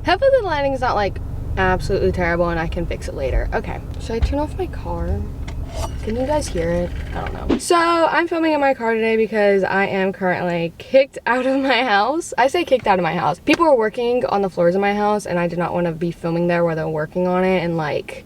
Hopefully the lighting's not like absolutely terrible and I can fix it later. Okay, should I turn off my car? Can you guys hear it? I don't know. So I'm filming in my car today because I am currently kicked out of my house. I say kicked out of my house. People are working on the floors of my house and I did not want to be filming there while they're working on it, and like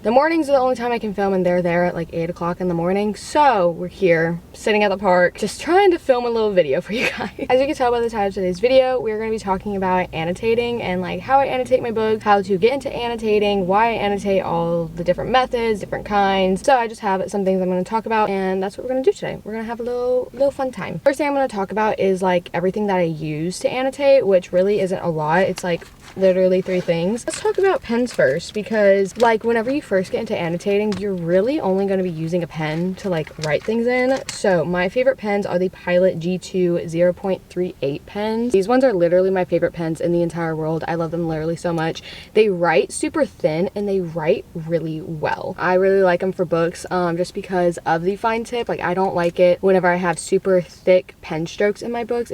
the mornings are the only time I can film and they're there at like 8 o'clock in the morning. So we're here sitting at the park just trying to film a little video for you guys. As you can tell by the title of today's video, we're going to be talking about annotating and like how I annotate my books, how to get into annotating, why I annotate, all the different methods, different kinds. So I just have some things I'm going to talk about, and that's what we're going to do today. We're going to have a little fun time. First thing I'm going to talk about is like everything that I use to annotate, which really isn't a lot. It's like literally 3 things. Let's talk about pens first, because like whenever you first get into annotating, you're really only going to be using a pen to like write things in. So my favorite pens are the Pilot G2 0.38 pens. These ones are literally my favorite pens in the entire world. I love them literally so much. They write super thin and they write really well. I really like them for books just because of the fine tip. Like I don't like it whenever I have super thick pen strokes in my books.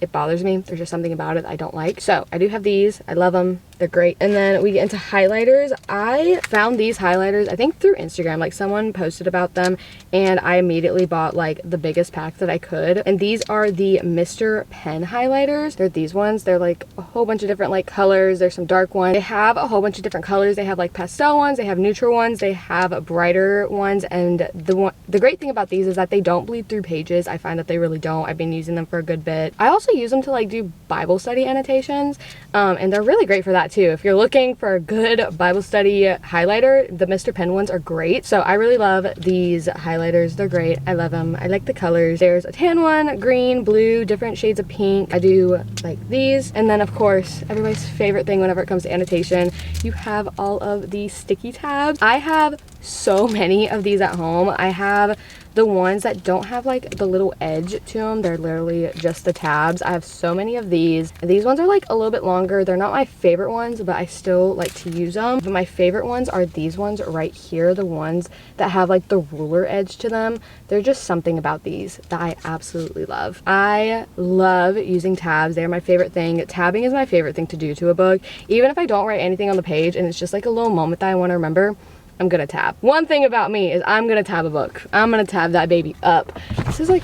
It bothers me. There's just something about it I don't like. So I do have these. I love them. They're great. And then we get into highlighters. I found these highlighters, I think through Instagram. Like someone posted about them and I immediately bought like the biggest pack that I could. And these are the Mr. Pen highlighters. They're these ones. They're like a whole bunch of different like colors. There's some dark ones. They have a whole bunch of different colors. They have like pastel ones. They have neutral ones. They have brighter ones. And the great thing about these is that they don't bleed through pages. I find that they really don't. I've been using them for a good bit. I also use them to like do Bible study annotations. And they're really great for that too. If you're looking for a good Bible study highlighter, the Mr. Pen ones are great. So I really love these highlighters. They're great. I love them. I like the colors. There's a tan one, green, blue, different shades of pink. I do like these. And then of course, everybody's favorite thing whenever it comes to annotation, you have all of these sticky tabs. I have so many of these at home. I have the ones that don't have like the little edge to them. They're literally just the tabs. I have so many of these. These ones are like a little bit longer. They're not my favorite ones, but I still like to use them. But my favorite ones are these ones right here, the ones that have like the ruler edge to them. There's just something about these that I absolutely love. I love using tabs. They're my favorite thing. Tabbing is my favorite thing to do to a book. Even if I don't write anything on the page and it's just like a little moment that I want to remember, I'm gonna tab. One thing about me is I'm gonna tab a book. I'm gonna tab that baby up. This is like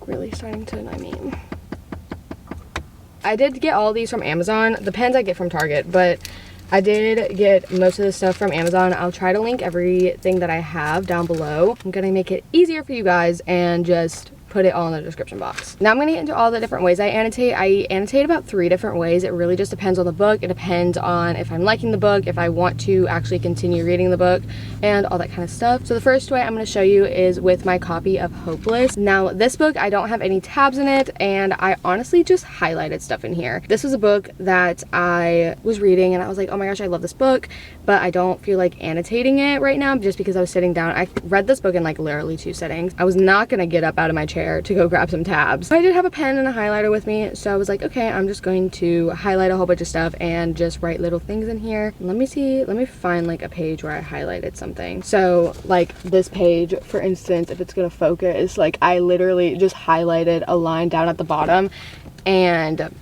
really starting to annoy me. I did get all these from Amazon. The pens I get from Target, but I did get most of this stuff from Amazon. I'll try to link everything that I have down below. I'm gonna make it easier for you guys and just put it all in the description box. Now I'm going to get into all the different ways I annotate. I annotate about 3 different ways. It really just depends on the book. It depends on if I'm liking the book, if I want to actually continue reading the book, and all that kind of stuff. So the first way I'm going to show you is with my copy of Hopeless. Now this book, I don't have any tabs in it, and I honestly just highlighted stuff in here. This was a book that I was reading and I was like, oh my gosh, I love this book, but I don't feel like annotating it right now just because I was sitting down. I read this book in like literally 2 sittings. I was not going to get up out of my chair to go grab some tabs. I did have a pen and a highlighter with me, so I was like, okay, I'm just going to highlight a whole bunch of stuff and just write little things in here. Let me find like a page where I highlighted something. So like this page, for instance, if it's gonna focus, like I literally just highlighted a line down at the bottom, and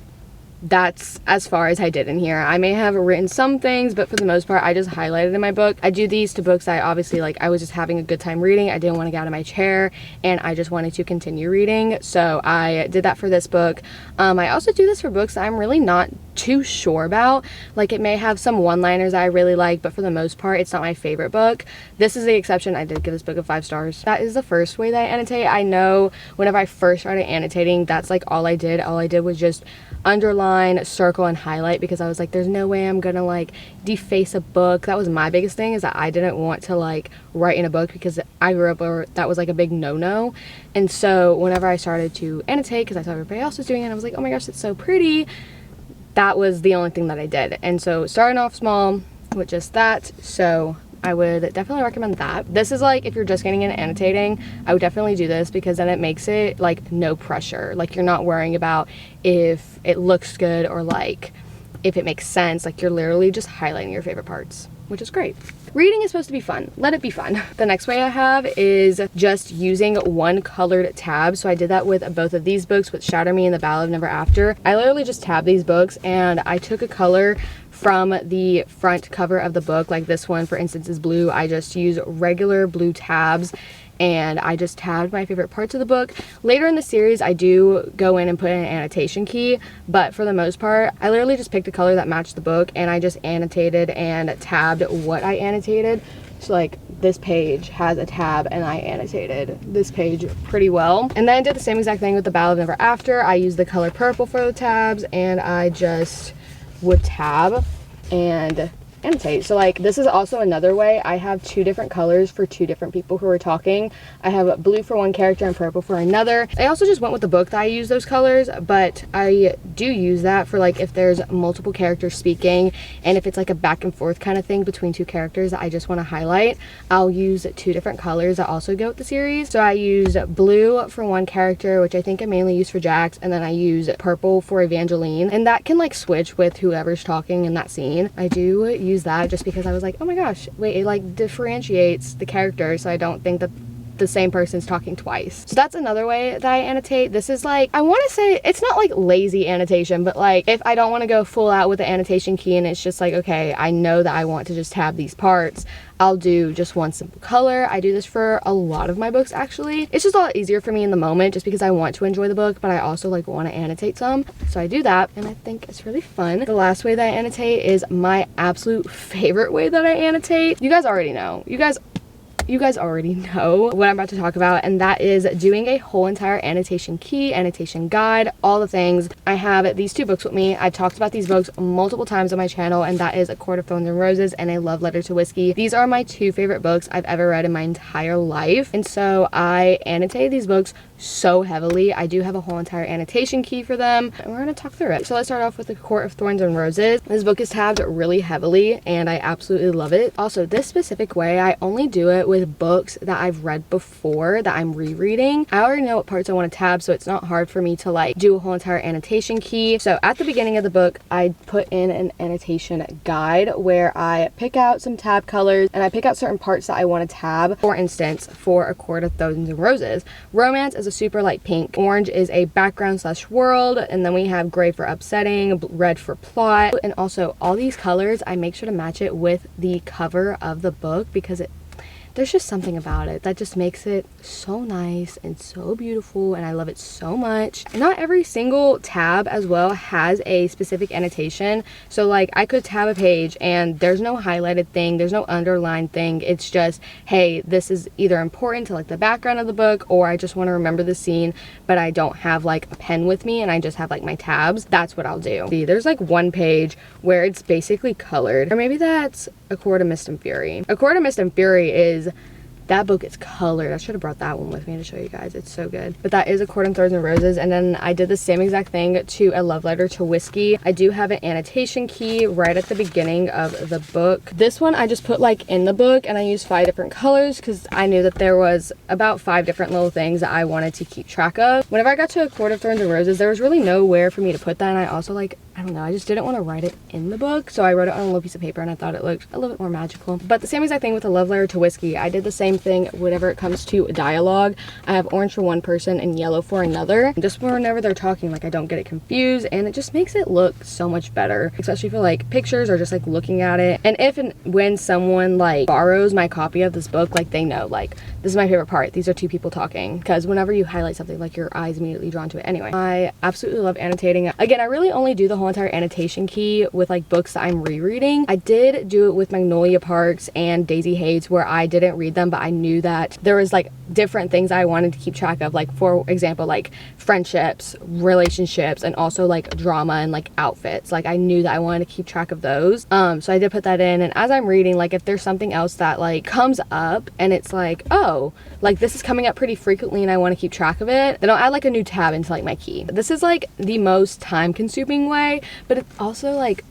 that's as far as I did in here. I may have written some things, but for the most part I just highlighted in my book. I do these to books I obviously like. I was just having a good time reading. I didn't want to get out of my chair and I just wanted to continue reading, so I did that for this book. I also do this for books that I'm really not too sure about. Like it may have some one-liners I really like, but for the most part it's not my favorite book. This is the exception. I did give this book a 5 stars. That is the first way that I annotate. I know whenever I first started annotating, that's like all I did. All I did was just underline, circle, and highlight, because I was like, there's no way I'm gonna like deface a book. That was my biggest thing, is that I didn't want to like write in a book, because I grew up where that was like a big no-no. And so whenever I started to annotate, because I saw everybody else was doing it, I was like, oh my gosh, it's so pretty. That was the only thing that I did. And so starting off small with just that, so I would definitely recommend that. This is like, if you're just getting into annotating, I would definitely do this, because then it makes it like no pressure. Like you're not worrying about if it looks good or like if it makes sense. Like you're literally just highlighting your favorite parts. which is great. Reading is supposed to be fun. Let it be fun. The next way I have is just using one colored tab. So I did that with both of these books, with Shatter Me and The Ballad of Never After. I literally just tabbed these books and I took a color from the front cover of the book. Like this one, for instance, is blue. I just use regular blue tabs and I just tabbed my favorite parts of the book. Later in the series, I do go in and put in an annotation key, but for the most part, I literally just picked a color that matched the book and I just annotated and tabbed what I annotated. So like this page has a tab and I annotated this page pretty well. And then I did the same exact thing with The Ballad of Never After. I used the color purple for the tabs and I just would tab and annotate. So like this is also another way. I have two different colors for two different people who are talking. I have blue for one character and purple for another. I also just went with the book that I use those colors, but I do use that for like if there's multiple characters speaking and if it's like a back and forth kind of thing between two characters that I just want to highlight, I'll use two different colors that also go with the series. So I use blue for one character, which I think I mainly use for Jax, and then I use purple for Evangeline, and that can like switch with whoever's talking in that scene. I do use that just because I was like, oh my gosh, wait, it like differentiates the character so I don't think that the same person's talking twice. So that's another way that I annotate. This is like, I want to say it's not like lazy annotation, but like if I don't want to go full out with the annotation key and it's just like, okay, I know that I want to just tab these parts, I'll do just one simple color. I do this for a lot of my books actually. It's just a lot easier for me in the moment just because I want to enjoy the book, but I also like want to annotate some. So I do that and I think it's really fun. The last way that I annotate is my absolute favorite way that I annotate. You guys already know. You guys already know what I'm about to talk about, and that is doing a whole entire annotation key, annotation guide, all the things. I have these two books with me. I've talked about these books multiple times on my channel, and that is A Court of Thorns and Roses and A Love Letter to Whiskey. These are my two favorite books I've ever read in my entire life, and so I annotated these books so heavily. I do have a whole entire annotation key for them, and we're gonna talk through it. So let's start off with The Court of Thorns and Roses. This book is tabbed really heavily, and I absolutely love it. Also, this specific way, I only do it with books that I've read before that I'm rereading. I already know what parts I want to tab, so it's not hard for me to like do a whole entire annotation key. So at the beginning of the book, I put in an annotation guide where I pick out some tab colors and I pick out certain parts that I want to tab. For instance, for A Court of Thorns and Roses, romance is a super light pink, orange is a background / world, and then we have gray for upsetting, red for plot, and also all these colors I make sure to match it with the cover of the book because there's just something about it that just makes it so nice and so beautiful, and I love it so much. Not every single tab as well has a specific annotation, so like I could tab a page and there's no highlighted thing, there's no underlined thing. It's just, hey, this is either important to like the background of the book, or I just want to remember the scene but I don't have like a pen with me and I just have like my tabs. That's what I'll do. See, there's like one page where it's basically colored, or maybe that's A Court of Mist and Fury. A Court of Mist and Fury is, that book is colored. I should have brought that one with me to show you guys. It's so good. But that is A Court of Thorns and Roses. And then I did the same exact thing to A Love Letter to Whiskey. I do have an annotation key right at the beginning of the book. This one I just put like in the book, and I used 5 different colors because I knew that there was about 5 different little things that I wanted to keep track of. Whenever I got to A Court of Thorns and Roses, there was really nowhere for me to put that, and I also like, I don't know, I just didn't want to write it in the book, so I wrote it on a little piece of paper and I thought it looked a little bit more magical. But the same exact thing with A Love Letter to Whiskey. I did the same thing whenever it comes to dialogue. I have orange for one person and yellow for another, just whenever they're talking, like I don't get it confused, and it just makes it look so much better, especially for like pictures or just like looking at it. And if and when someone like borrows my copy of this book, like they know like this is my favorite part, these are 2 people talking, because whenever you highlight something, like your eyes immediately drawn to it. Anyway, I absolutely love annotating. Again, I really only do the whole entire annotation key with like books that I'm rereading. I did do it with Magnolia Parks and Daisy Hates, where I didn't read them, but I knew that there was like different things I wanted to keep track of, like for example like friendships, relationships, and also like drama and like outfits. Like I knew that I wanted to keep track of those, so I did put that in. And as I'm reading, like if there's something else that like comes up and it's like, oh, like this is coming up pretty frequently and I want to keep track of it, then I'll add like a new tab into like my key. This is like the most time consuming way, but it's also like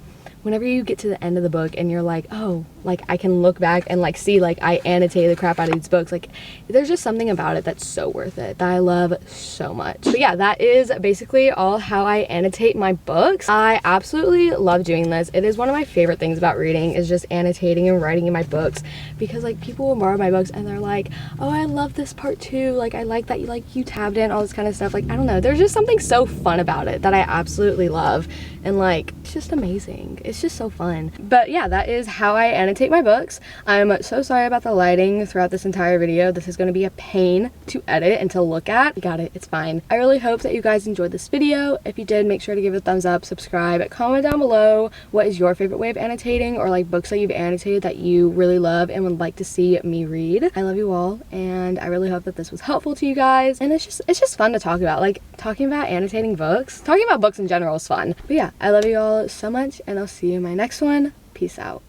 whenever you get to the end of the book and you're like, oh, like I can look back and like see like I annotated the crap out of these books. Like there's just something about it that's so worth it, that I love so much. But yeah, that is basically all how I annotate my books. I absolutely love doing this. It is one of my favorite things about reading, is just annotating and writing in my books, because like people will borrow my books and they're like, oh, I love this part too, like I like that you tabbed in all this kind of stuff. Like I don't know, there's just something so fun about it that I absolutely love, and like it's just amazing. It's just so fun. But yeah, that is how I annotate my books. I'm so sorry about the lighting throughout this entire video. This is going to be a pain to edit and to look at. You got it, it's fine. I really hope that you guys enjoyed this video. If you did, make sure to give it a thumbs up, subscribe, comment down below what is your favorite way of annotating, or like books that you've annotated that you really love and would like to see me read. I love you all, and I really hope that this was helpful to you guys. And it's just fun to talk about. Like talking about annotating books, talking about books in general is fun. But yeah, I love you all so much, and I'll see you in my next one. Peace out.